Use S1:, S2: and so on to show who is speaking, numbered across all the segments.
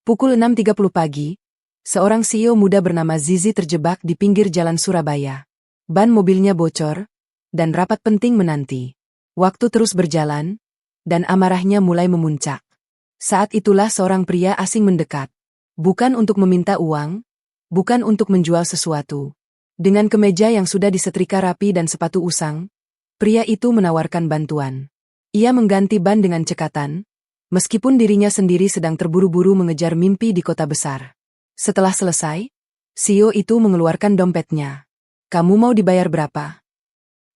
S1: Pukul 6.30 pagi, seorang CEO muda bernama Zizi terjebak di pinggir jalan Surabaya. Ban mobilnya bocor, dan rapat penting menanti. Waktu terus berjalan, dan amarahnya mulai memuncak. Saat itulah seorang pria asing mendekat. Bukan untuk meminta uang, bukan untuk menjual sesuatu. Dengan kemeja yang sudah disetrika rapi dan sepatu usang, pria itu menawarkan bantuan. Ia mengganti ban dengan cekatan, meskipun dirinya sendiri sedang terburu-buru mengejar mimpi di kota besar. Setelah selesai, CEO itu mengeluarkan dompetnya. "Kamu mau dibayar berapa?"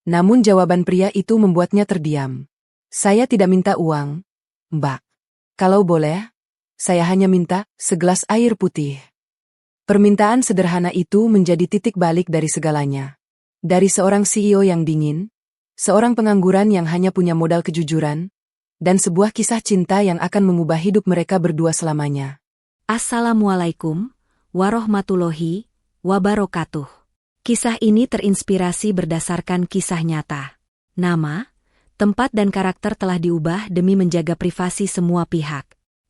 S1: Namun jawaban pria itu membuatnya terdiam. "Saya tidak minta uang, Mbak. Kalau boleh, saya hanya minta segelas air putih." Permintaan sederhana itu menjadi titik balik dari segalanya. Dari seorang CEO yang dingin, seorang pengangguran yang hanya punya modal kejujuran, dan sebuah kisah cinta yang akan mengubah hidup mereka berdua selamanya.
S2: Assalamualaikum warahmatullahi wabarakatuh. Kisah ini terinspirasi berdasarkan kisah nyata. Nama, tempat dan karakter telah diubah demi menjaga privasi semua pihak.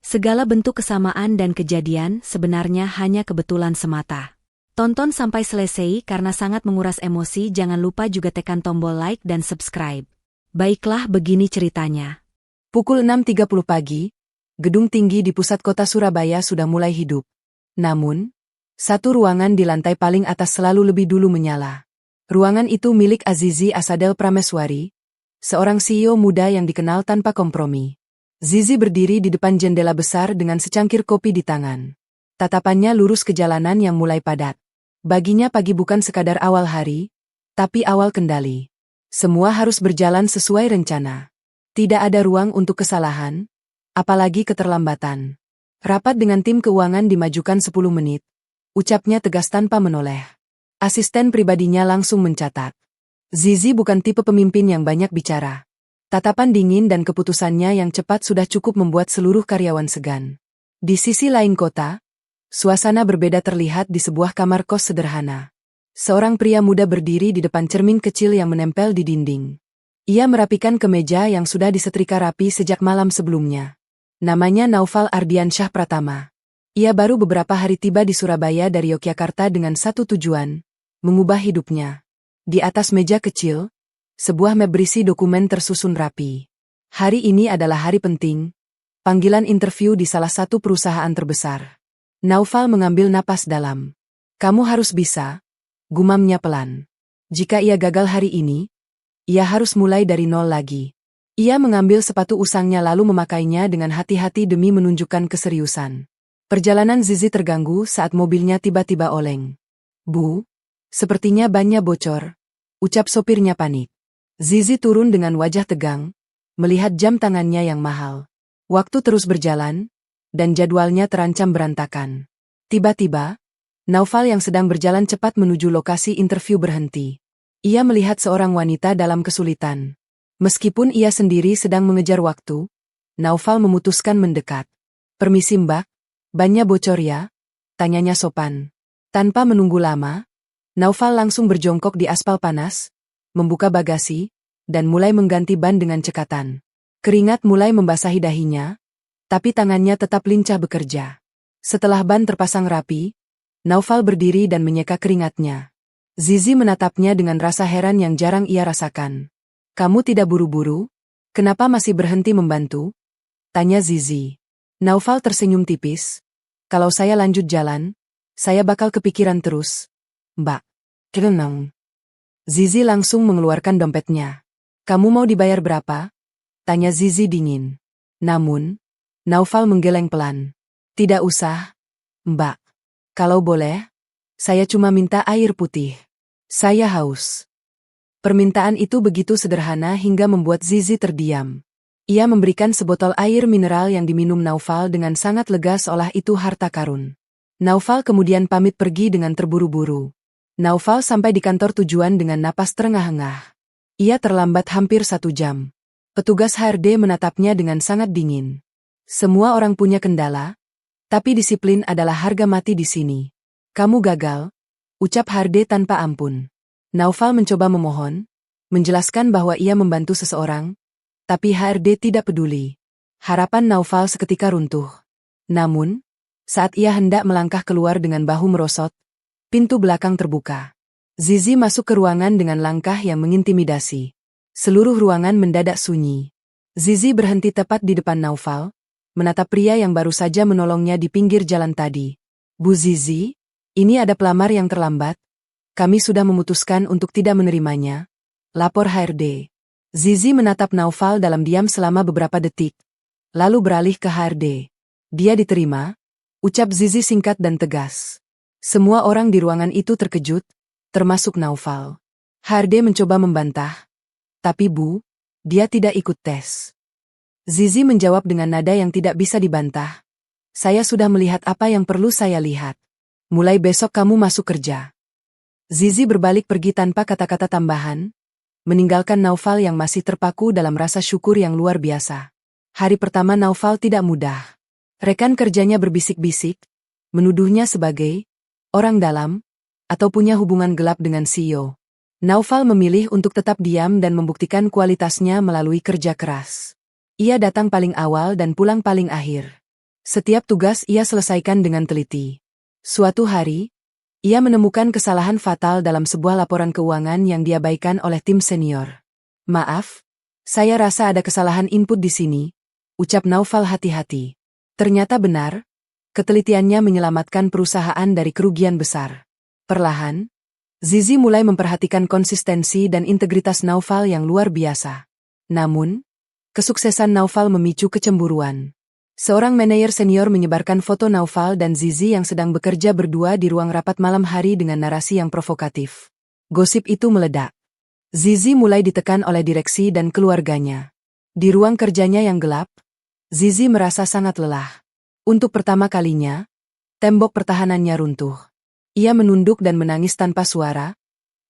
S2: Segala bentuk kesamaan dan kejadian sebenarnya hanya kebetulan semata. Tonton sampai selesai karena sangat menguras emosi. Jangan lupa juga tekan tombol like dan subscribe. Baiklah, begini ceritanya.
S1: Pukul 6.30 pagi, gedung tinggi di pusat kota Surabaya sudah mulai hidup. Namun, satu ruangan di lantai paling atas selalu lebih dulu menyala. Ruangan itu milik Azizi Asadel Prameswari, seorang CEO muda yang dikenal tanpa kompromi. Zizi berdiri di depan jendela besar dengan secangkir kopi di tangan. Tatapannya lurus ke jalanan yang mulai padat. Baginya pagi bukan sekadar awal hari, tapi awal kendali. Semua harus berjalan sesuai rencana. Tidak ada ruang untuk kesalahan, apalagi keterlambatan. Rapat dengan tim keuangan dimajukan 10 menit. Ucapnya tegas tanpa menoleh. Asisten pribadinya langsung mencatat. Zizi bukan tipe pemimpin yang banyak bicara. Tatapan dingin dan keputusannya yang cepat sudah cukup membuat seluruh karyawan segan. Di sisi lain kota, suasana berbeda terlihat di sebuah kamar kos sederhana. Seorang pria muda berdiri di depan cermin kecil yang menempel di dinding. Ia merapikan kemeja yang sudah disetrika rapi sejak malam sebelumnya. Namanya Naufal Ardiansyah Pratama. Ia baru beberapa hari tiba di Surabaya dari Yogyakarta dengan satu tujuan, mengubah hidupnya. Di atas meja kecil, sebuah map berisi dokumen tersusun rapi. Hari ini adalah hari penting, panggilan interview di salah satu perusahaan terbesar. Naufal mengambil napas dalam. "Kamu harus bisa," gumamnya pelan. Jika ia gagal hari ini, ia harus mulai dari nol lagi. Ia mengambil sepatu usangnya lalu memakainya dengan hati-hati demi menunjukkan keseriusan. Perjalanan Zizi terganggu saat mobilnya tiba-tiba oleng. "Bu, sepertinya bannya bocor," ucap sopirnya panik. Zizi turun dengan wajah tegang, melihat jam tangannya yang mahal. Waktu terus berjalan, dan jadwalnya terancam berantakan. Tiba-tiba, Naufal yang sedang berjalan cepat menuju lokasi interview berhenti. Ia melihat seorang wanita dalam kesulitan. Meskipun ia sendiri sedang mengejar waktu, Naufal memutuskan mendekat. "Permisi Mbak, bannya bocor ya?" tanyanya sopan. Tanpa menunggu lama, Naufal langsung berjongkok di aspal panas, membuka bagasi, dan mulai mengganti ban dengan cekatan. Keringat mulai membasahi dahinya, tapi tangannya tetap lincah bekerja. Setelah ban terpasang rapi, Naufal berdiri dan menyeka keringatnya. Zizi menatapnya dengan rasa heran yang jarang ia rasakan. "Kamu tidak buru-buru? Kenapa masih berhenti membantu?" tanya Zizi. Naufal tersenyum tipis. "Kalau saya lanjut jalan, saya bakal kepikiran terus, Mbak." "Kenang." Zizi langsung mengeluarkan dompetnya. "Kamu mau dibayar berapa?" tanya Zizi dingin. Namun, Naufal menggeleng pelan. "Tidak usah, Mbak. Kalau boleh, saya cuma minta air putih. Saya haus." Permintaan itu begitu sederhana hingga membuat Zizi terdiam. Ia memberikan sebotol air mineral yang diminum Naufal dengan sangat lega seolah itu harta karun. Naufal kemudian pamit pergi dengan terburu-buru. Naufal sampai di kantor tujuan dengan napas terengah-engah. Ia terlambat hampir 1 jam. Petugas HRD menatapnya dengan sangat dingin. "Semua orang punya kendala, tapi disiplin adalah harga mati di sini. Kamu gagal," ucap HRD tanpa ampun. Naufal mencoba memohon, menjelaskan bahwa ia membantu seseorang, tapi HRD tidak peduli. Harapan Naufal seketika runtuh. Namun, Saat ia hendak melangkah keluar dengan bahu merosot, pintu belakang terbuka. Zizi masuk ke ruangan dengan langkah yang mengintimidasi. Seluruh ruangan mendadak sunyi. Zizi berhenti tepat di depan Naufal, menatap pria yang baru saja menolongnya di pinggir jalan tadi. Bu Zizi, ini ada pelamar yang terlambat. Kami sudah memutuskan untuk tidak menerimanya. Lapor HRD. Zizi menatap Naufal dalam diam selama beberapa detik, lalu beralih ke HRD. Dia diterima, ucap Zizi singkat dan tegas. Semua orang di ruangan itu terkejut, termasuk Naufal. HRD mencoba membantah. Tapi Bu, dia tidak ikut tes. Zizi menjawab dengan nada yang tidak bisa dibantah. Saya sudah melihat apa yang perlu saya lihat. Mulai besok kamu masuk kerja. Zizi berbalik pergi tanpa kata-kata tambahan, meninggalkan Naufal yang masih terpaku dalam rasa syukur yang luar biasa. Hari pertama Naufal tidak mudah. Rekan kerjanya berbisik-bisik, menuduhnya sebagai orang dalam, atau punya hubungan gelap dengan CEO. Naufal memilih untuk tetap diam dan membuktikan kualitasnya melalui kerja keras. Ia datang paling awal dan pulang paling akhir. Setiap tugas ia selesaikan dengan teliti. Suatu hari, ia menemukan kesalahan fatal dalam sebuah laporan keuangan yang diabaikan oleh tim senior. Maaf, saya rasa ada kesalahan input di sini, ucap Naufal hati-hati. Ternyata benar, ketelitiannya menyelamatkan perusahaan dari kerugian besar. Perlahan, Zizi mulai memperhatikan konsistensi dan integritas Naufal yang luar biasa. Namun, kesuksesan Naufal memicu kecemburuan. Seorang manajer senior menyebarkan foto Naufal dan Zizi yang sedang bekerja berdua di ruang rapat malam hari dengan narasi yang provokatif. Gosip itu meledak. Zizi mulai ditekan oleh direksi dan keluarganya. Di ruang kerjanya yang gelap, Zizi merasa sangat lelah. Untuk pertama kalinya, tembok pertahanannya runtuh. Ia menunduk dan menangis tanpa suara,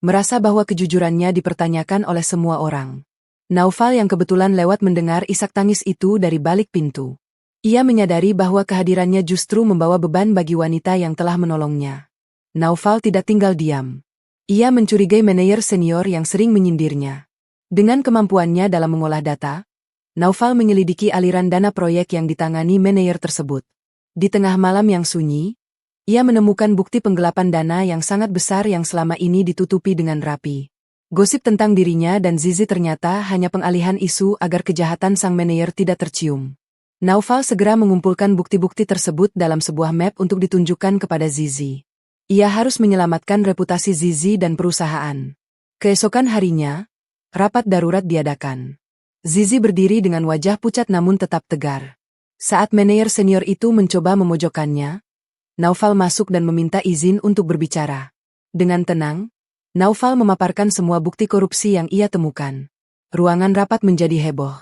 S1: merasa bahwa kejujurannya dipertanyakan oleh semua orang. Naufal yang kebetulan lewat mendengar isak tangis itu dari balik pintu. Ia menyadari bahwa kehadirannya justru membawa beban bagi wanita yang telah menolongnya. Naufal tidak tinggal diam. Ia mencurigai manajer senior yang sering menyindirnya. Dengan kemampuannya dalam mengolah data, Naufal menyelidiki aliran dana proyek yang ditangani manajer tersebut. Di tengah malam yang sunyi, ia menemukan bukti penggelapan dana yang sangat besar yang selama ini ditutupi dengan rapi. Gosip tentang dirinya dan Zizi ternyata hanya pengalihan isu agar kejahatan sang manajer tidak tercium. Naufal segera mengumpulkan bukti-bukti tersebut dalam sebuah map untuk ditunjukkan kepada Zizi. Ia harus menyelamatkan reputasi Zizi dan perusahaan. Keesokan harinya, rapat darurat diadakan. Zizi berdiri dengan wajah pucat namun tetap tegar. Saat manajer senior itu mencoba memojokkannya, Naufal masuk dan meminta izin untuk berbicara. Dengan tenang, Naufal memaparkan semua bukti korupsi yang ia temukan. Ruangan rapat menjadi heboh.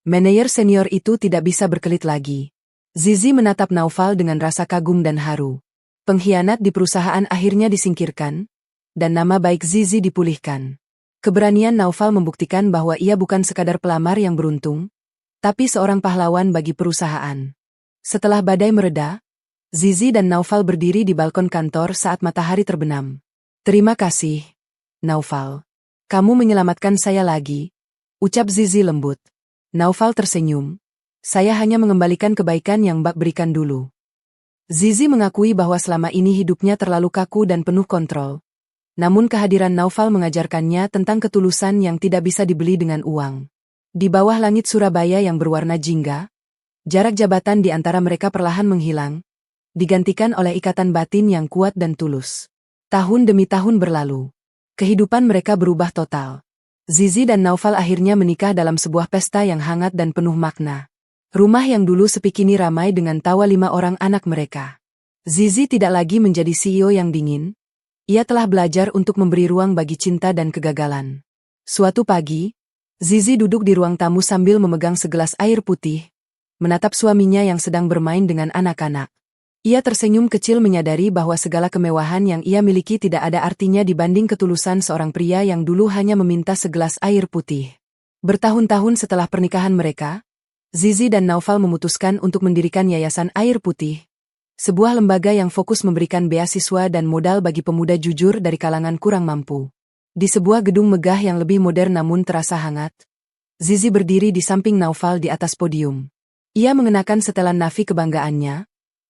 S1: Manajer senior itu tidak bisa berkelit lagi. Zizi menatap Naufal dengan rasa kagum dan haru. Pengkhianat di perusahaan akhirnya disingkirkan, dan nama baik Zizi dipulihkan. Keberanian Naufal membuktikan bahwa ia bukan sekadar pelamar yang beruntung, tapi seorang pahlawan bagi perusahaan. Setelah badai mereda, Zizi dan Naufal berdiri di balkon kantor saat matahari terbenam. Terima kasih, Naufal. Kamu menyelamatkan saya lagi, ucap Zizi lembut. Naufal tersenyum. Saya hanya mengembalikan kebaikan yang Mbak berikan dulu. Zizi mengakui bahwa selama ini hidupnya terlalu kaku dan penuh kontrol. Namun kehadiran Naufal mengajarkannya tentang ketulusan yang tidak bisa dibeli dengan uang. Di bawah langit Surabaya yang berwarna jingga, jarak jabatan di antara mereka perlahan menghilang, digantikan oleh ikatan batin yang kuat dan tulus. Tahun demi tahun berlalu. Kehidupan mereka berubah total. Zizi dan Naufal akhirnya menikah dalam sebuah pesta yang hangat dan penuh makna. Rumah yang dulu sepi kini ramai dengan tawa 5 orang anak mereka. Zizi tidak lagi menjadi CEO yang dingin. Ia telah belajar untuk memberi ruang bagi cinta dan kegagalan. Suatu pagi, Zizi duduk di ruang tamu sambil memegang segelas air putih, menatap suaminya yang sedang bermain dengan anak-anak. Ia tersenyum kecil menyadari bahwa segala kemewahan yang ia miliki tidak ada artinya dibanding ketulusan seorang pria yang dulu hanya meminta segelas air putih. Bertahun-tahun setelah pernikahan mereka, Zizi dan Naufal memutuskan untuk mendirikan Yayasan Air Putih, sebuah lembaga yang fokus memberikan beasiswa dan modal bagi pemuda jujur dari kalangan kurang mampu. Di sebuah gedung megah yang lebih modern namun terasa hangat, Zizi berdiri di samping Naufal di atas podium. Ia mengenakan setelan nafi kebanggaannya,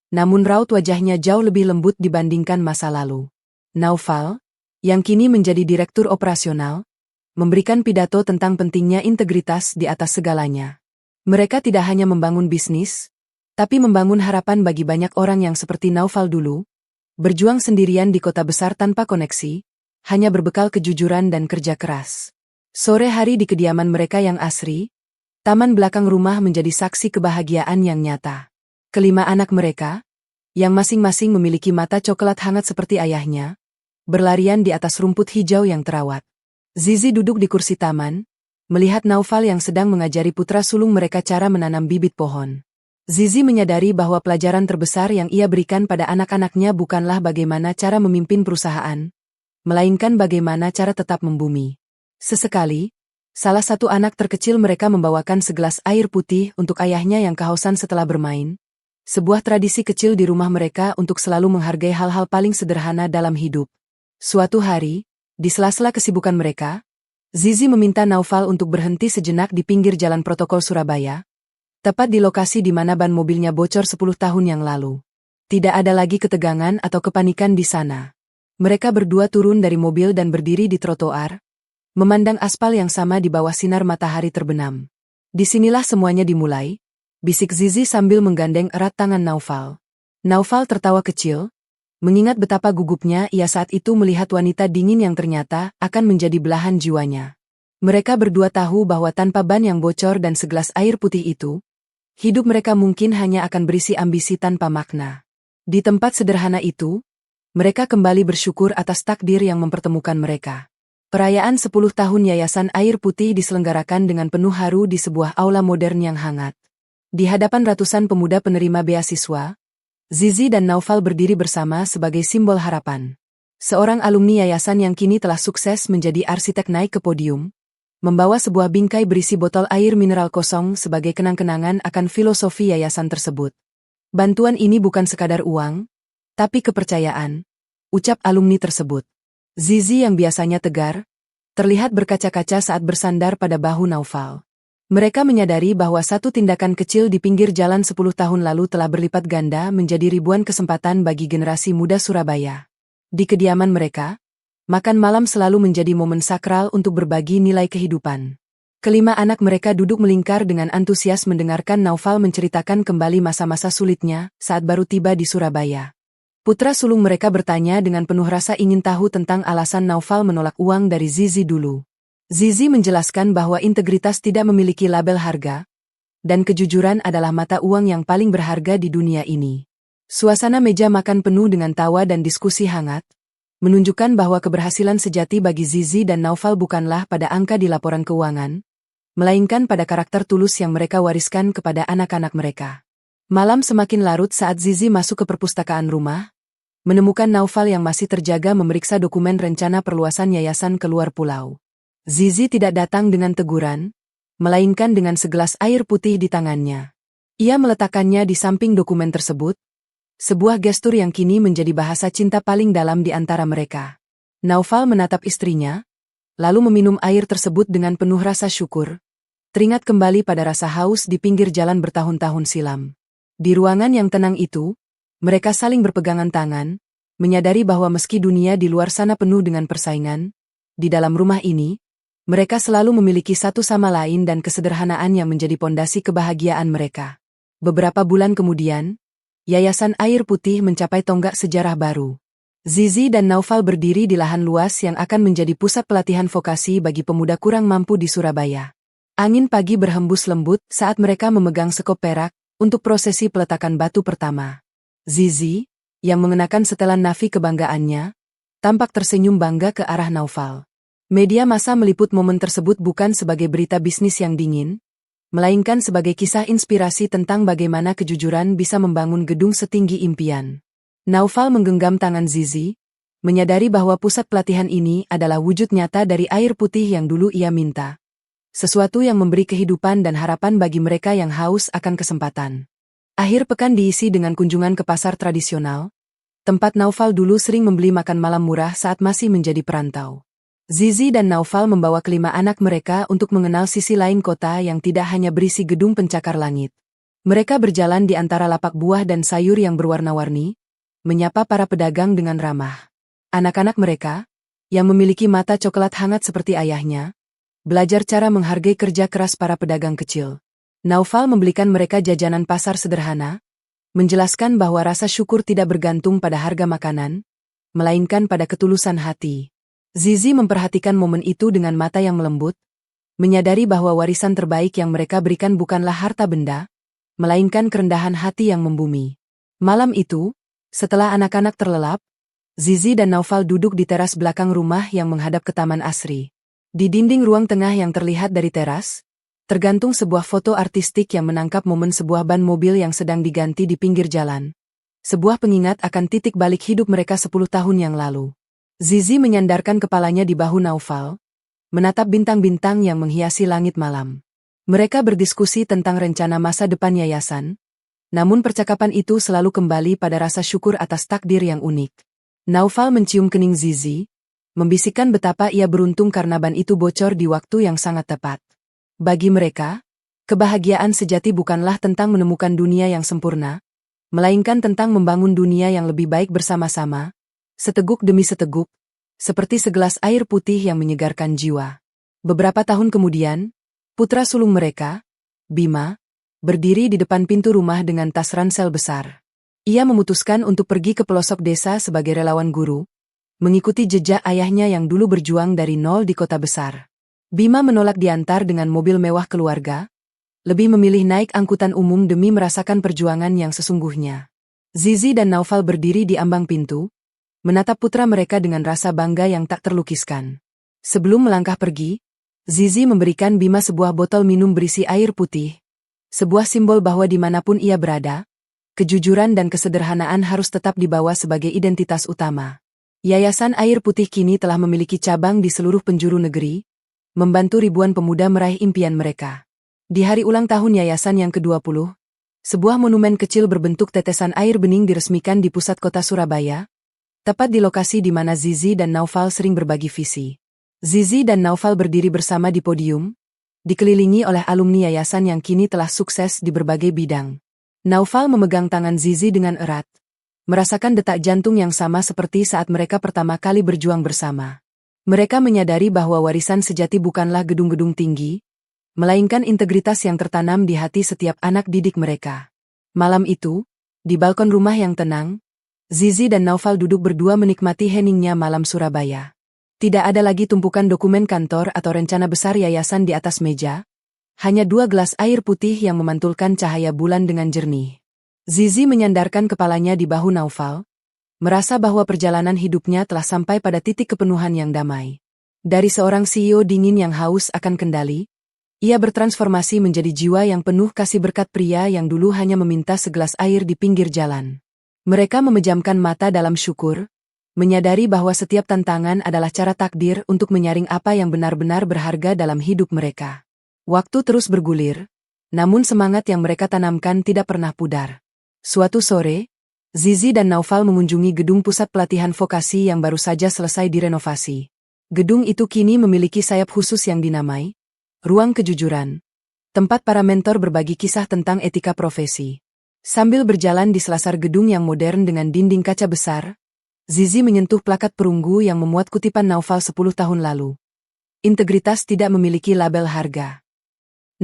S1: namun raut wajahnya jauh lebih lembut dibandingkan masa lalu. Naufal, yang kini menjadi direktur operasional, memberikan pidato tentang pentingnya integritas di atas segalanya. Mereka tidak hanya membangun bisnis, tapi membangun harapan bagi banyak orang yang seperti Naufal dulu, berjuang sendirian di kota besar tanpa koneksi, hanya berbekal kejujuran dan kerja keras. Sore hari di kediaman mereka yang asri, taman belakang rumah menjadi saksi kebahagiaan yang nyata. Kelima anak mereka, yang masing-masing memiliki mata coklat hangat seperti ayahnya, berlarian di atas rumput hijau yang terawat. Zizi duduk di kursi taman, melihat Naufal yang sedang mengajari putra sulung mereka cara menanam bibit pohon. Zizi menyadari bahwa pelajaran terbesar yang ia berikan pada anak-anaknya bukanlah bagaimana cara memimpin perusahaan, melainkan bagaimana cara tetap membumi. Sesekali, salah satu anak terkecil mereka membawakan segelas air putih untuk ayahnya yang kehausan setelah bermain, sebuah tradisi kecil di rumah mereka untuk selalu menghargai hal-hal paling sederhana dalam hidup. Suatu hari, di sela-sela kesibukan mereka, Zizi meminta Naufal untuk berhenti sejenak di pinggir jalan protokol Surabaya, tepat di lokasi di mana ban mobilnya bocor 10 tahun yang lalu. Tidak ada lagi ketegangan atau kepanikan di sana. Mereka berdua turun dari mobil dan berdiri di trotoar, memandang aspal yang sama di bawah sinar matahari terbenam. Disinilah semuanya dimulai, bisik Zizi sambil menggandeng erat tangan Naufal. Naufal tertawa kecil, mengingat betapa gugupnya ia saat itu melihat wanita dingin yang ternyata akan menjadi belahan jiwanya. Mereka berdua tahu bahwa tanpa ban yang bocor dan segelas air putih itu, hidup mereka mungkin hanya akan berisi ambisi tanpa makna. Di tempat sederhana itu, mereka kembali bersyukur atas takdir yang mempertemukan mereka. Perayaan 10 tahun Yayasan Air Putih diselenggarakan dengan penuh haru di sebuah aula modern yang hangat. Di hadapan ratusan pemuda penerima beasiswa, Zizi dan Naufal berdiri bersama sebagai simbol harapan. Seorang alumni yayasan yang kini telah sukses menjadi arsitek naik ke podium, membawa sebuah bingkai berisi botol air mineral kosong sebagai kenang-kenangan akan filosofi yayasan tersebut. Bantuan ini bukan sekadar uang, tapi kepercayaan, ucap alumni tersebut. Zizi yang biasanya tegar, terlihat berkaca-kaca saat bersandar pada bahu Naufal. Mereka menyadari bahwa satu tindakan kecil di pinggir jalan 10 tahun lalu telah berlipat ganda menjadi ribuan kesempatan bagi generasi muda Surabaya. Di kediaman mereka, makan malam selalu menjadi momen sakral untuk berbagi nilai kehidupan. Kelima anak mereka duduk melingkar dengan antusias mendengarkan Naufal menceritakan kembali masa-masa sulitnya saat baru tiba di Surabaya. Putra sulung mereka bertanya dengan penuh rasa ingin tahu tentang alasan Naufal menolak uang dari Zizi dulu. Zizi menjelaskan bahwa integritas tidak memiliki label harga, dan kejujuran adalah mata uang yang paling berharga di dunia ini. Suasana meja makan penuh dengan tawa dan diskusi hangat, menunjukkan bahwa keberhasilan sejati bagi Zizi dan Naufal bukanlah pada angka di laporan keuangan, melainkan pada karakter tulus yang mereka wariskan kepada anak-anak mereka. Malam semakin larut saat Zizi masuk ke perpustakaan rumah, menemukan Naufal yang masih terjaga memeriksa dokumen rencana perluasan yayasan keluar pulau. Zizi tidak datang dengan teguran, melainkan dengan segelas air putih di tangannya. Ia meletakkannya di samping dokumen tersebut, sebuah gestur yang kini menjadi bahasa cinta paling dalam di antara mereka. Naufal menatap istrinya, lalu meminum air tersebut dengan penuh rasa syukur, teringat kembali pada rasa haus di pinggir jalan bertahun-tahun silam. Di ruangan yang tenang itu, mereka saling berpegangan tangan, menyadari bahwa meski dunia di luar sana penuh dengan persaingan, di dalam rumah ini, mereka selalu memiliki satu sama lain dan kesederhanaan yang menjadi pondasi kebahagiaan mereka. Beberapa bulan kemudian, Yayasan Air Putih mencapai tonggak sejarah baru. Zizi dan Naufal berdiri di lahan luas yang akan menjadi pusat pelatihan vokasi bagi pemuda kurang mampu di Surabaya. Angin pagi berhembus lembut saat mereka memegang sekop perak untuk prosesi peletakan batu pertama. Zizi, yang mengenakan setelan nafi kebanggaannya, tampak tersenyum bangga ke arah Naufal. Media massa meliput momen tersebut bukan sebagai berita bisnis yang dingin, melainkan sebagai kisah inspirasi tentang bagaimana kejujuran bisa membangun gedung setinggi impian. Naufal menggenggam tangan Zizi, menyadari bahwa pusat pelatihan ini adalah wujud nyata dari air putih yang dulu ia minta. Sesuatu yang memberi kehidupan dan harapan bagi mereka yang haus akan kesempatan. Akhir pekan diisi dengan kunjungan ke pasar tradisional, tempat Naufal dulu sering membeli makan malam murah saat masih menjadi perantau. Zizi dan Naufal membawa kelima anak mereka untuk mengenal sisi lain kota yang tidak hanya berisi gedung pencakar langit. Mereka berjalan di antara lapak buah dan sayur yang berwarna-warni, menyapa para pedagang dengan ramah. Anak-anak mereka, yang memiliki mata coklat hangat seperti ayahnya, belajar cara menghargai kerja keras para pedagang kecil. Naufal membelikan mereka jajanan pasar sederhana, menjelaskan bahwa rasa syukur tidak bergantung pada harga makanan, melainkan pada ketulusan hati. Zizi memperhatikan momen itu dengan mata yang melembut, menyadari bahwa warisan terbaik yang mereka berikan bukanlah harta benda, melainkan kerendahan hati yang membumi. Malam itu, setelah anak-anak terlelap, Zizi dan Naufal duduk di teras belakang rumah yang menghadap ke Taman Asri. Di dinding ruang tengah yang terlihat dari teras, tergantung sebuah foto artistik yang menangkap momen sebuah ban mobil yang sedang diganti di pinggir jalan. Sebuah pengingat akan titik balik hidup mereka 10 tahun yang lalu. Zizi menyandarkan kepalanya di bahu Naufal, menatap bintang-bintang yang menghiasi langit malam. Mereka berdiskusi tentang rencana masa depan yayasan, namun percakapan itu selalu kembali pada rasa syukur atas takdir yang unik. Naufal mencium kening Zizi, membisikkan betapa ia beruntung karena ban itu bocor di waktu yang sangat tepat. Bagi mereka, kebahagiaan sejati bukanlah tentang menemukan dunia yang sempurna, melainkan tentang membangun dunia yang lebih baik bersama-sama, seteguk demi seteguk, seperti segelas air putih yang menyegarkan jiwa. Beberapa tahun kemudian, putra sulung mereka, Bima, berdiri di depan pintu rumah dengan tas ransel besar. Ia memutuskan untuk pergi ke pelosok desa sebagai relawan guru, mengikuti jejak ayahnya yang dulu berjuang dari nol di kota besar. Bima menolak diantar dengan mobil mewah keluarga, lebih memilih naik angkutan umum demi merasakan perjuangan yang sesungguhnya. Zizi dan Naufal berdiri di ambang pintu, menatap putra mereka dengan rasa bangga yang tak terlukiskan. Sebelum melangkah pergi, Zizi memberikan Bima sebuah botol minum berisi air putih, sebuah simbol bahwa dimanapun ia berada, kejujuran dan kesederhanaan harus tetap dibawa sebagai identitas utama. Yayasan Air Putih kini telah memiliki cabang di seluruh penjuru negeri, membantu ribuan pemuda meraih impian mereka. Di hari ulang tahun yayasan yang ke-20, sebuah monumen kecil berbentuk tetesan air bening diresmikan di pusat kota Surabaya, tepat di lokasi di mana Zizi dan Naufal sering berbagi visi. Zizi dan Naufal berdiri bersama di podium, dikelilingi oleh alumni yayasan yang kini telah sukses di berbagai bidang. Naufal memegang tangan Zizi dengan erat, merasakan detak jantung yang sama seperti saat mereka pertama kali berjuang bersama. Mereka menyadari bahwa warisan sejati bukanlah gedung-gedung tinggi, melainkan integritas yang tertanam di hati setiap anak didik mereka. Malam itu, di balkon rumah yang tenang, Zizi dan Naufal duduk berdua menikmati heningnya malam Surabaya. Tidak ada lagi tumpukan dokumen kantor atau rencana besar yayasan di atas meja, hanya 2 gelas air putih yang memantulkan cahaya bulan dengan jernih. Zizi menyandarkan kepalanya di bahu Naufal, merasa bahwa perjalanan hidupnya telah sampai pada titik kepenuhan yang damai. Dari seorang CEO dingin yang haus akan kendali, ia bertransformasi menjadi jiwa yang penuh kasih berkat pria yang dulu hanya meminta segelas air di pinggir jalan. Mereka memejamkan mata dalam syukur, menyadari bahwa setiap tantangan adalah cara takdir untuk menyaring apa yang benar-benar berharga dalam hidup mereka. Waktu terus bergulir, namun semangat yang mereka tanamkan tidak pernah pudar. Suatu sore, Zizi dan Naufal mengunjungi gedung pusat pelatihan vokasi yang baru saja selesai direnovasi. Gedung itu kini memiliki sayap khusus yang dinamai Ruang Kejujuran, tempat para mentor berbagi kisah tentang etika profesi. Sambil berjalan di selasar gedung yang modern dengan dinding kaca besar, Zizi menyentuh plakat perunggu yang memuat kutipan Naufal 10 tahun lalu. Integritas tidak memiliki label harga.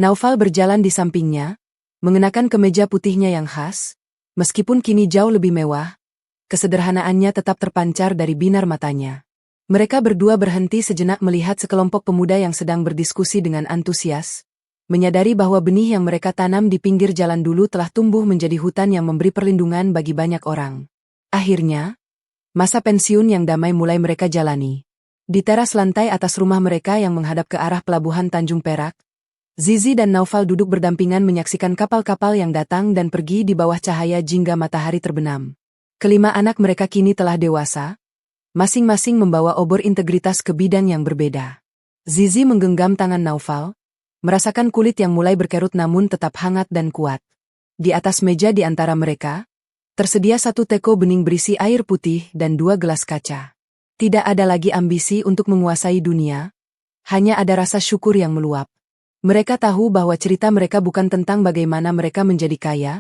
S1: Naufal berjalan di sampingnya, mengenakan kemeja putihnya yang khas, meskipun kini jauh lebih mewah, kesederhanaannya tetap terpancar dari binar matanya. Mereka berdua berhenti sejenak melihat sekelompok pemuda yang sedang berdiskusi dengan antusias, menyadari bahwa benih yang mereka tanam di pinggir jalan dulu telah tumbuh menjadi hutan yang memberi perlindungan bagi banyak orang. Akhirnya, masa pensiun yang damai mulai mereka jalani. Di teras lantai atas rumah mereka yang menghadap ke arah pelabuhan Tanjung Perak, Zizi dan Naufal duduk berdampingan menyaksikan kapal-kapal yang datang dan pergi di bawah cahaya jingga matahari terbenam. Kelima anak mereka kini telah dewasa, masing-masing membawa obor integritas ke bidang yang berbeda. Zizi menggenggam tangan Naufal, merasakan kulit yang mulai berkerut namun tetap hangat dan kuat. Di atas meja di antara mereka, tersedia 1 teko bening berisi air putih dan 2 gelas kaca. Tidak ada lagi ambisi untuk menguasai dunia, hanya ada rasa syukur yang meluap. Mereka tahu bahwa cerita mereka bukan tentang bagaimana mereka menjadi kaya,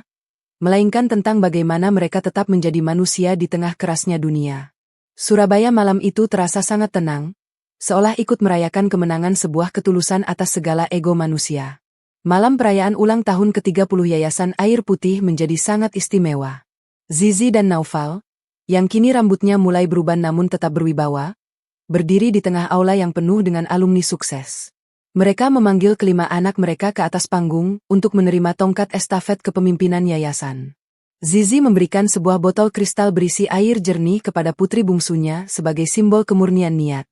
S1: melainkan tentang bagaimana mereka tetap menjadi manusia di tengah kerasnya dunia. Surabaya malam itu terasa sangat tenang, seolah ikut merayakan kemenangan sebuah ketulusan atas segala ego manusia. Malam perayaan ulang tahun ke-30 Yayasan Air Putih menjadi sangat istimewa. Zizi dan Naufal, yang kini rambutnya mulai berubah namun tetap berwibawa, berdiri di tengah aula yang penuh dengan alumni sukses. Mereka memanggil kelima anak mereka ke atas panggung untuk menerima tongkat estafet kepemimpinan yayasan. Zizi memberikan sebuah botol kristal berisi air jernih kepada putri bungsunya sebagai simbol kemurnian niat.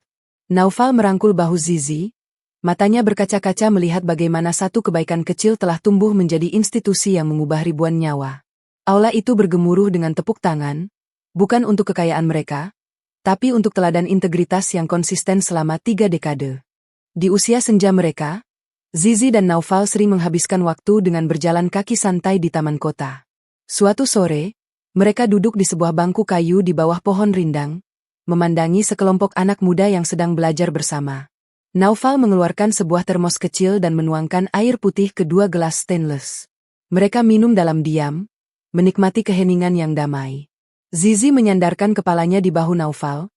S1: Naufal merangkul bahu Zizi, matanya berkaca-kaca melihat bagaimana satu kebaikan kecil telah tumbuh menjadi institusi yang mengubah ribuan nyawa. Aula itu bergemuruh dengan tepuk tangan, bukan untuk kekayaan mereka, tapi untuk teladan integritas yang konsisten selama 3 dekade. Di usia senja mereka, Zizi dan Naufal sering menghabiskan waktu dengan berjalan kaki santai di taman kota. Suatu sore, mereka duduk di sebuah bangku kayu di bawah pohon rindang, memandangi sekelompok anak muda yang sedang belajar bersama. Naufal mengeluarkan sebuah termos kecil dan menuangkan air putih ke 2 gelas stainless. Mereka minum dalam diam, menikmati keheningan yang damai. Zizi menyandarkan kepalanya di bahu Naufal,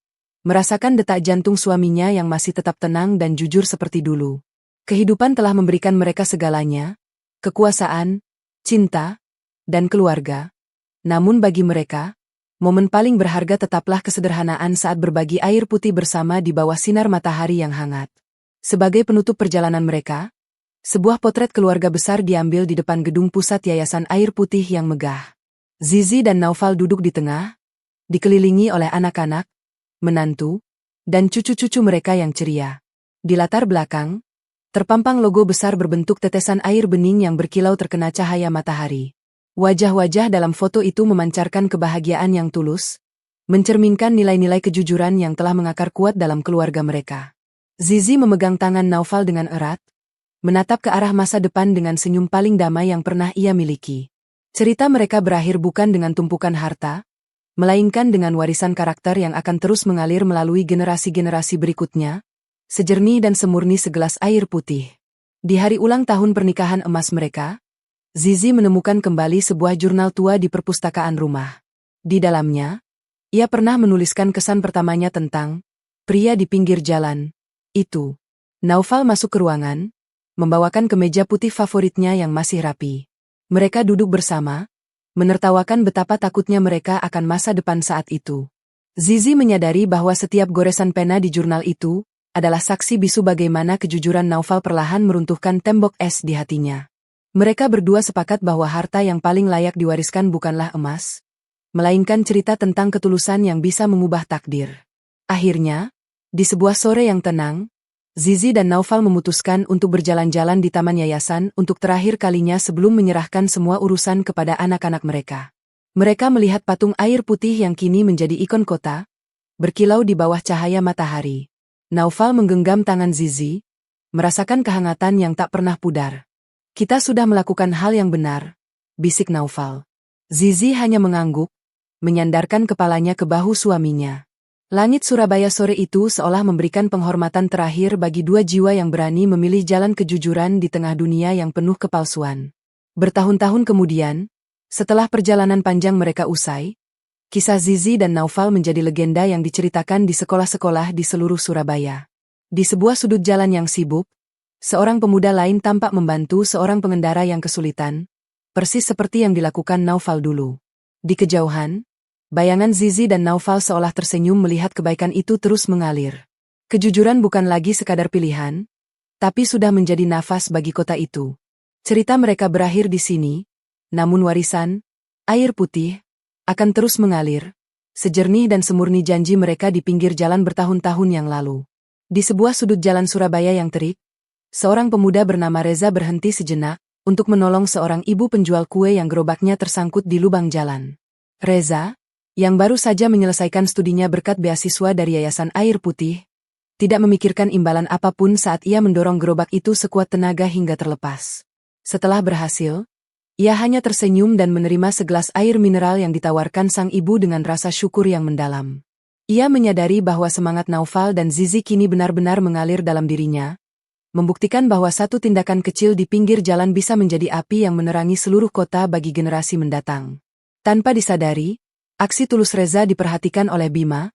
S1: merasakan detak jantung suaminya yang masih tetap tenang dan jujur seperti dulu. Kehidupan telah memberikan mereka segalanya, kekuasaan, cinta, dan keluarga. Namun bagi mereka, momen paling berharga tetaplah kesederhanaan saat berbagi air putih bersama di bawah sinar matahari yang hangat. Sebagai penutup perjalanan mereka, sebuah potret keluarga besar diambil di depan gedung pusat Yayasan Air Putih yang megah. Zizi dan Naufal duduk di tengah, dikelilingi oleh anak-anak, menantu, dan cucu-cucu mereka yang ceria. Di latar belakang, terpampang logo besar berbentuk tetesan air bening yang berkilau terkena cahaya matahari. Wajah-wajah dalam foto itu memancarkan kebahagiaan yang tulus, mencerminkan nilai-nilai kejujuran yang telah mengakar kuat dalam keluarga mereka. Zizi memegang tangan Naufal dengan erat, menatap ke arah masa depan dengan senyum paling damai yang pernah ia miliki. Cerita mereka berakhir bukan dengan tumpukan harta, melainkan dengan warisan karakter yang akan terus mengalir melalui generasi-generasi berikutnya, sejernih dan semurni segelas air putih. Di hari ulang tahun pernikahan emas mereka, Zizi menemukan kembali sebuah jurnal tua di perpustakaan rumah. Di dalamnya, ia pernah menuliskan kesan pertamanya tentang pria di pinggir jalan. Itu. Naufal masuk ke ruangan, membawakan kemeja putih favoritnya yang masih rapi. Mereka duduk bersama, menertawakan betapa takutnya mereka akan masa depan saat itu. Zizi menyadari bahwa setiap goresan pena di jurnal itu adalah saksi bisu bagaimana kejujuran Naufal perlahan meruntuhkan tembok es di hatinya. Mereka berdua sepakat bahwa harta yang paling layak diwariskan bukanlah emas, melainkan cerita tentang ketulusan yang bisa mengubah takdir. Akhirnya, di sebuah sore yang tenang, Zizi dan Naufal memutuskan untuk berjalan-jalan di taman yayasan untuk terakhir kalinya sebelum menyerahkan semua urusan kepada anak-anak mereka. Mereka melihat patung air putih yang kini menjadi ikon kota, berkilau di bawah cahaya matahari. Naufal menggenggam tangan Zizi, merasakan kehangatan yang tak pernah pudar. Kita sudah melakukan hal yang benar, bisik Naufal. Zizi hanya mengangguk, menyandarkan kepalanya ke bahu suaminya. Langit Surabaya sore itu seolah memberikan penghormatan terakhir bagi 2 jiwa yang berani memilih jalan kejujuran di tengah dunia yang penuh kepalsuan. Bertahun-tahun kemudian, setelah perjalanan panjang mereka usai, kisah Zizi dan Naufal menjadi legenda yang diceritakan di sekolah-sekolah di seluruh Surabaya. Di sebuah sudut jalan yang sibuk, seorang pemuda lain tampak membantu seorang pengendara yang kesulitan, persis seperti yang dilakukan Naufal dulu. Di kejauhan, bayangan Zizi dan Naufal seolah tersenyum melihat kebaikan itu terus mengalir. Kejujuran bukan lagi sekadar pilihan, tapi sudah menjadi nafas bagi kota itu. Cerita mereka berakhir di sini, namun warisan, air putih, akan terus mengalir, sejernih dan semurni janji mereka di pinggir jalan bertahun-tahun yang lalu. Di sebuah sudut jalan Surabaya yang terik, seorang pemuda bernama Reza berhenti sejenak untuk menolong seorang ibu penjual kue yang gerobaknya tersangkut di lubang jalan. Reza, yang baru saja menyelesaikan studinya berkat beasiswa dari Yayasan Air Putih, tidak memikirkan imbalan apapun saat ia mendorong gerobak itu sekuat tenaga hingga terlepas. Setelah berhasil, ia hanya tersenyum dan menerima segelas air mineral yang ditawarkan sang ibu dengan rasa syukur yang mendalam. Ia menyadari bahwa semangat Naufal dan Zizi kini benar-benar mengalir dalam dirinya, membuktikan bahwa satu tindakan kecil di pinggir jalan bisa menjadi api yang menerangi seluruh kota bagi generasi mendatang. Tanpa disadari, aksi tulus Reza diperhatikan oleh Bima,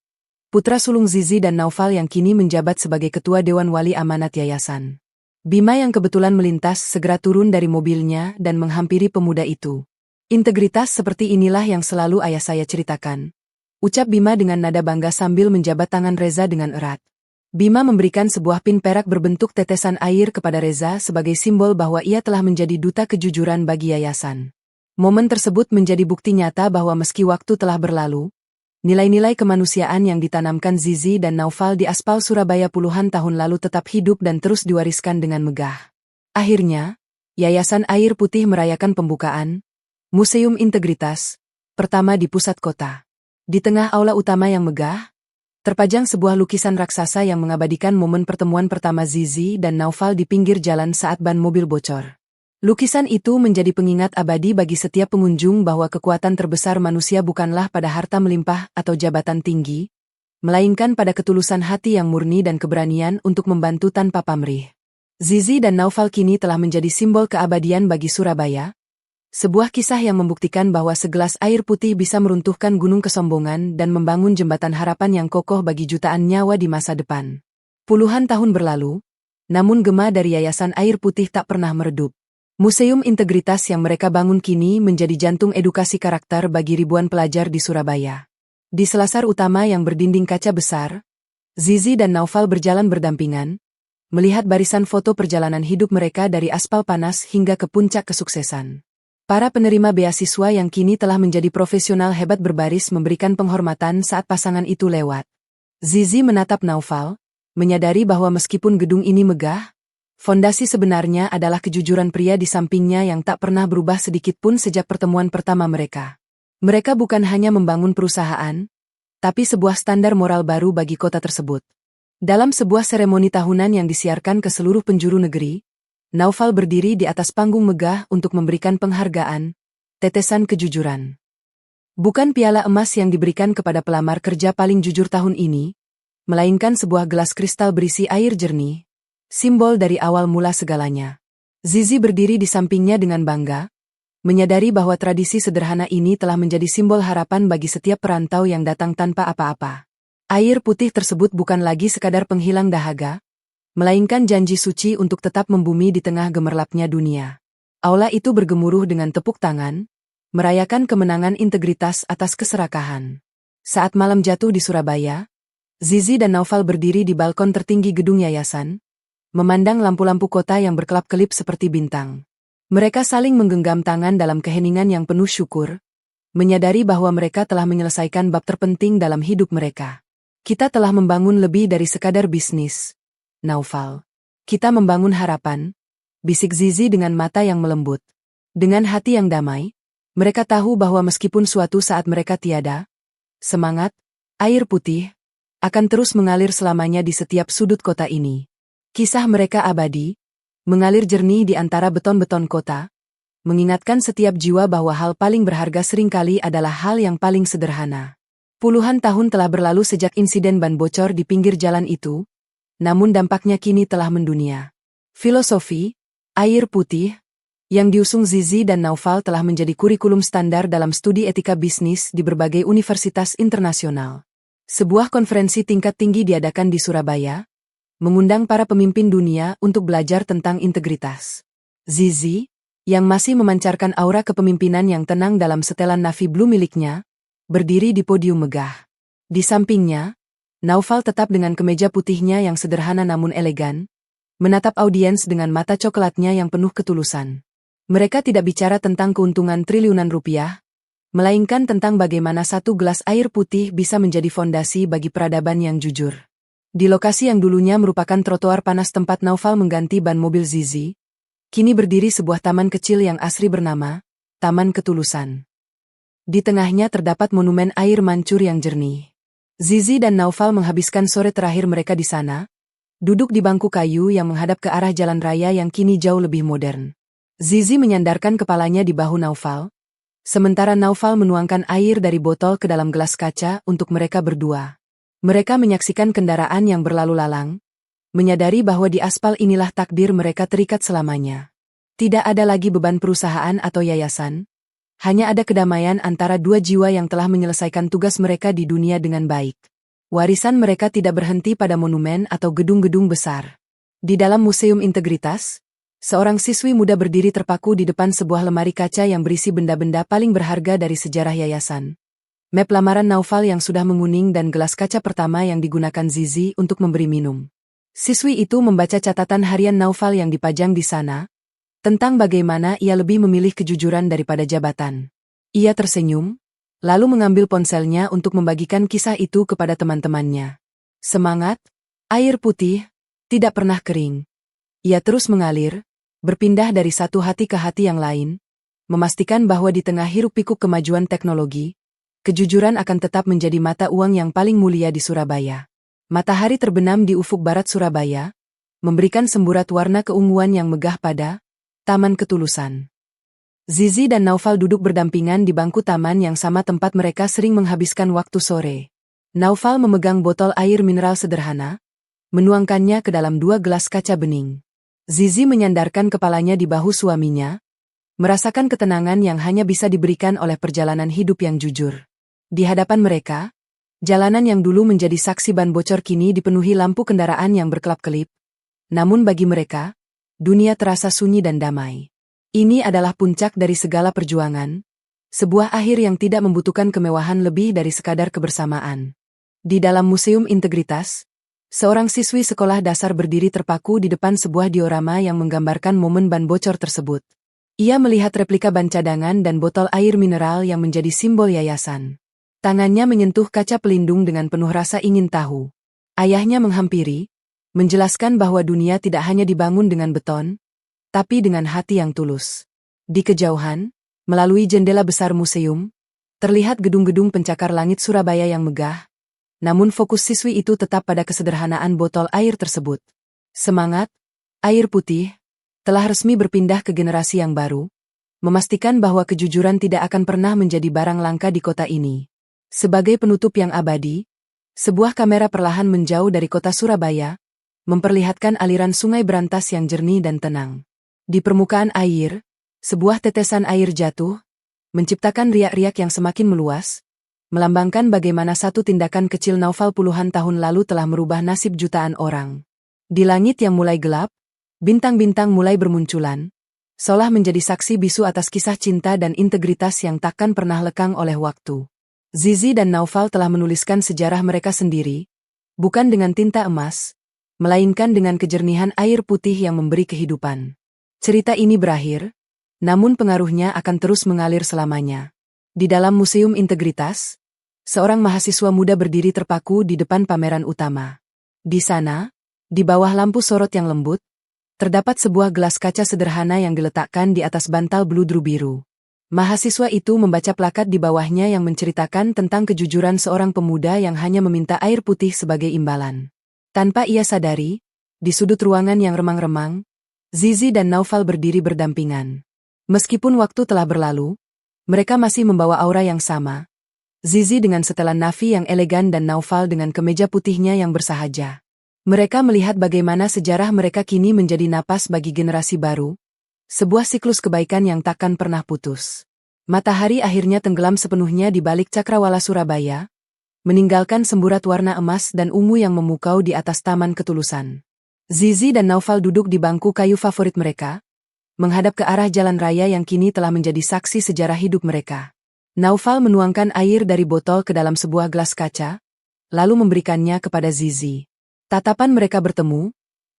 S1: putra sulung Zizi dan Naufal yang kini menjabat sebagai ketua Dewan Wali Amanat Yayasan. Bima yang kebetulan melintas segera turun dari mobilnya dan menghampiri pemuda itu. Integritas seperti inilah yang selalu ayah saya ceritakan, ucap Bima dengan nada bangga sambil menjabat tangan Reza dengan erat. Bima memberikan sebuah pin perak berbentuk tetesan air kepada Reza sebagai simbol bahwa ia telah menjadi duta kejujuran bagi yayasan. Momen tersebut menjadi bukti nyata bahwa meski waktu telah berlalu, nilai-nilai kemanusiaan yang ditanamkan Zizi dan Naufal di aspal Surabaya puluhan tahun lalu tetap hidup dan terus diwariskan dengan megah. Akhirnya, Yayasan Air Putih merayakan pembukaan Museum Integritas pertama di pusat kota. Di tengah aula utama yang megah, terpajang sebuah lukisan raksasa yang mengabadikan momen pertemuan pertama Zizi dan Naufal di pinggir jalan saat ban mobil bocor. Lukisan itu menjadi pengingat abadi bagi setiap pengunjung bahwa kekuatan terbesar manusia bukanlah pada harta melimpah atau jabatan tinggi, melainkan pada ketulusan hati yang murni dan keberanian untuk membantu tanpa pamrih. Zizi dan Naufal kini telah menjadi simbol keabadian bagi Surabaya, sebuah kisah yang membuktikan bahwa segelas air putih bisa meruntuhkan gunung kesombongan dan membangun jembatan harapan yang kokoh bagi jutaan nyawa di masa depan. Puluhan tahun berlalu, namun gema dari Yayasan Air Putih tak pernah meredup. Museum Integritas yang mereka bangun kini menjadi jantung edukasi karakter bagi ribuan pelajar di Surabaya. Di selasar utama yang berdinding kaca besar, Zizi dan Naufal berjalan berdampingan, melihat barisan foto perjalanan hidup mereka dari aspal panas hingga ke puncak kesuksesan. Para penerima beasiswa yang kini telah menjadi profesional hebat berbaris memberikan penghormatan saat pasangan itu lewat. Zizi menatap Naufal, menyadari bahwa meskipun gedung ini megah, fondasi sebenarnya adalah kejujuran pria di sampingnya yang tak pernah berubah sedikit pun sejak pertemuan pertama mereka. Mereka bukan hanya membangun perusahaan, tapi sebuah standar moral baru bagi kota tersebut. Dalam sebuah seremoni tahunan yang disiarkan ke seluruh penjuru negeri, Naufal berdiri di atas panggung megah untuk memberikan penghargaan, tetesan kejujuran. Bukan piala emas yang diberikan kepada pelamar kerja paling jujur tahun ini, melainkan sebuah gelas kristal berisi air jernih, simbol dari awal mula segalanya. Zizi berdiri di sampingnya dengan bangga, menyadari bahwa tradisi sederhana ini telah menjadi simbol harapan bagi setiap perantau yang datang tanpa apa-apa. Air putih tersebut bukan lagi sekadar penghilang dahaga, melainkan janji suci untuk tetap membumi di tengah gemerlapnya dunia. Aula itu bergemuruh dengan tepuk tangan, merayakan kemenangan integritas atas keserakahan. Saat malam jatuh di Surabaya, Zizi dan Naufal berdiri di balkon tertinggi gedung yayasan, memandang lampu-lampu kota yang berkelap-kelip seperti bintang. Mereka saling menggenggam tangan dalam keheningan yang penuh syukur, menyadari bahwa mereka telah menyelesaikan bab terpenting dalam hidup mereka. Kita telah membangun lebih dari sekadar bisnis, Naufal. Kita membangun harapan, bisik Zizi dengan mata yang melembut. Dengan hati yang damai, mereka tahu bahwa meskipun suatu saat mereka tiada, semangat, air putih, akan terus mengalir selamanya di setiap sudut kota ini. Kisah mereka abadi, mengalir jernih di antara beton-beton kota, mengingatkan setiap jiwa bahwa hal paling berharga seringkali adalah hal yang paling sederhana. Puluhan tahun telah berlalu sejak insiden ban bocor di pinggir jalan itu, namun dampaknya kini telah mendunia. Filosofi air putih yang diusung Zizi dan Naufal telah menjadi kurikulum standar dalam studi etika bisnis di berbagai universitas internasional. Sebuah konferensi tingkat tinggi diadakan di Surabaya, mengundang para pemimpin dunia untuk belajar tentang integritas. Zizi, yang masih memancarkan aura kepemimpinan yang tenang dalam setelan navy blue miliknya, berdiri di podium megah. Di sampingnya, Naufal tetap dengan kemeja putihnya yang sederhana namun elegan, menatap audiens dengan mata coklatnya yang penuh ketulusan. Mereka tidak bicara tentang keuntungan triliunan rupiah, melainkan tentang bagaimana satu gelas air putih bisa menjadi fondasi bagi peradaban yang jujur. Di lokasi yang dulunya merupakan trotoar panas tempat Naufal mengganti ban mobil Zizi, kini berdiri sebuah taman kecil yang asri bernama Taman Ketulusan. Di tengahnya terdapat monumen air mancur yang jernih. Zizi dan Naufal menghabiskan sore terakhir mereka di sana, duduk di bangku kayu yang menghadap ke arah jalan raya yang kini jauh lebih modern. Zizi menyandarkan kepalanya di bahu Naufal, sementara Naufal menuangkan air dari botol ke dalam gelas kaca untuk mereka berdua. Mereka menyaksikan kendaraan yang berlalu lalang, menyadari bahwa di aspal inilah takdir mereka terikat selamanya. Tidak ada lagi beban perusahaan atau yayasan, hanya ada kedamaian antara dua jiwa yang telah menyelesaikan tugas mereka di dunia dengan baik. Warisan mereka tidak berhenti pada monumen atau gedung-gedung besar. Di dalam Museum Integritas, seorang siswi muda berdiri terpaku di depan sebuah lemari kaca yang berisi benda-benda paling berharga dari sejarah yayasan. Map lamaran Naufal yang sudah menguning dan gelas kaca pertama yang digunakan Zizi untuk memberi minum. Siswi itu membaca catatan harian Naufal yang dipajang di sana, tentang bagaimana ia lebih memilih kejujuran daripada jabatan. Ia tersenyum, lalu mengambil ponselnya untuk membagikan kisah itu kepada teman-temannya. Semangat, air putih, tidak pernah kering. Ia terus mengalir, berpindah dari satu hati ke hati yang lain, memastikan bahwa di tengah hiruk-pikuk kemajuan teknologi, kejujuran akan tetap menjadi mata uang yang paling mulia di Surabaya. Matahari terbenam di ufuk barat Surabaya, memberikan semburat warna keunguan yang megah pada Taman Ketulusan. Zizi dan Naufal duduk berdampingan di bangku taman yang sama tempat mereka sering menghabiskan waktu sore. Naufal memegang botol air mineral sederhana, menuangkannya ke dalam dua gelas kaca bening. Zizi menyandarkan kepalanya di bahu suaminya, merasakan ketenangan yang hanya bisa diberikan oleh perjalanan hidup yang jujur. Di hadapan mereka, jalanan yang dulu menjadi saksi ban bocor kini dipenuhi lampu kendaraan yang berkelap-kelip. Namun bagi mereka, dunia terasa sunyi dan damai. Ini adalah puncak dari segala perjuangan, sebuah akhir yang tidak membutuhkan kemewahan lebih dari sekadar kebersamaan. Di dalam Museum Integritas, seorang siswi sekolah dasar berdiri terpaku di depan sebuah diorama yang menggambarkan momen ban bocor tersebut. Ia melihat replika ban cadangan dan botol air mineral yang menjadi simbol yayasan. Tangannya menyentuh kaca pelindung dengan penuh rasa ingin tahu. Ayahnya menghampiri, menjelaskan bahwa dunia tidak hanya dibangun dengan beton, tapi dengan hati yang tulus. Di kejauhan, melalui jendela besar museum, terlihat gedung-gedung pencakar langit Surabaya yang megah, namun fokus siswi itu tetap pada kesederhanaan botol air tersebut. Semangat, air putih, telah resmi berpindah ke generasi yang baru, memastikan bahwa kejujuran tidak akan pernah menjadi barang langka di kota ini. Sebagai penutup yang abadi, sebuah kamera perlahan menjauh dari kota Surabaya, memperlihatkan aliran sungai berantas yang jernih dan tenang. Di permukaan air, sebuah tetesan air jatuh, menciptakan riak-riak yang semakin meluas, melambangkan bagaimana satu tindakan kecil Naufal puluhan tahun lalu telah merubah nasib jutaan orang. Di langit yang mulai gelap, bintang-bintang mulai bermunculan, seolah menjadi saksi bisu atas kisah cinta dan integritas yang takkan pernah lekang oleh waktu. Zizi dan Naufal telah menuliskan sejarah mereka sendiri, bukan dengan tinta emas, melainkan dengan kejernihan air putih yang memberi kehidupan. Cerita ini berakhir, namun pengaruhnya akan terus mengalir selamanya. Di dalam Museum Integritas, seorang mahasiswa muda berdiri terpaku di depan pameran utama. Di sana, di bawah lampu sorot yang lembut, terdapat sebuah gelas kaca sederhana yang diletakkan di atas bantal bludru biru. Mahasiswa itu membaca plakat di bawahnya yang menceritakan tentang kejujuran seorang pemuda yang hanya meminta air putih sebagai imbalan. Tanpa ia sadari, di sudut ruangan yang remang-remang, Zizi dan Naufal berdiri berdampingan. Meskipun waktu telah berlalu, mereka masih membawa aura yang sama. Zizi dengan setelan navi yang elegan dan Naufal dengan kemeja putihnya yang bersahaja. Mereka melihat bagaimana sejarah mereka kini menjadi napas bagi generasi baru, sebuah siklus kebaikan yang takkan pernah putus. Matahari akhirnya tenggelam sepenuhnya di balik cakrawala Surabaya, meninggalkan semburat warna emas dan ungu yang memukau di atas Taman Ketulusan. Zizi dan Naufal duduk di bangku kayu favorit mereka, menghadap ke arah jalan raya yang kini telah menjadi saksi sejarah hidup mereka. Naufal menuangkan air dari botol ke dalam sebuah gelas kaca, lalu memberikannya kepada Zizi. Tatapan mereka bertemu,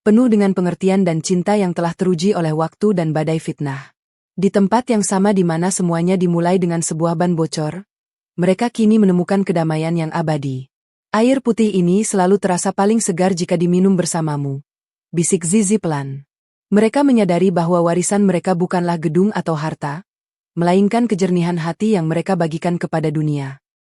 S1: penuh dengan pengertian dan cinta yang telah teruji oleh waktu dan badai fitnah. Di tempat yang sama di mana semuanya dimulai dengan sebuah ban bocor, mereka kini menemukan kedamaian yang abadi. Air putih ini selalu terasa paling segar jika diminum bersamamu, bisik Zizi pelan. Mereka menyadari bahwa warisan mereka bukanlah gedung atau harta, melainkan kejernihan hati yang mereka bagikan kepada dunia.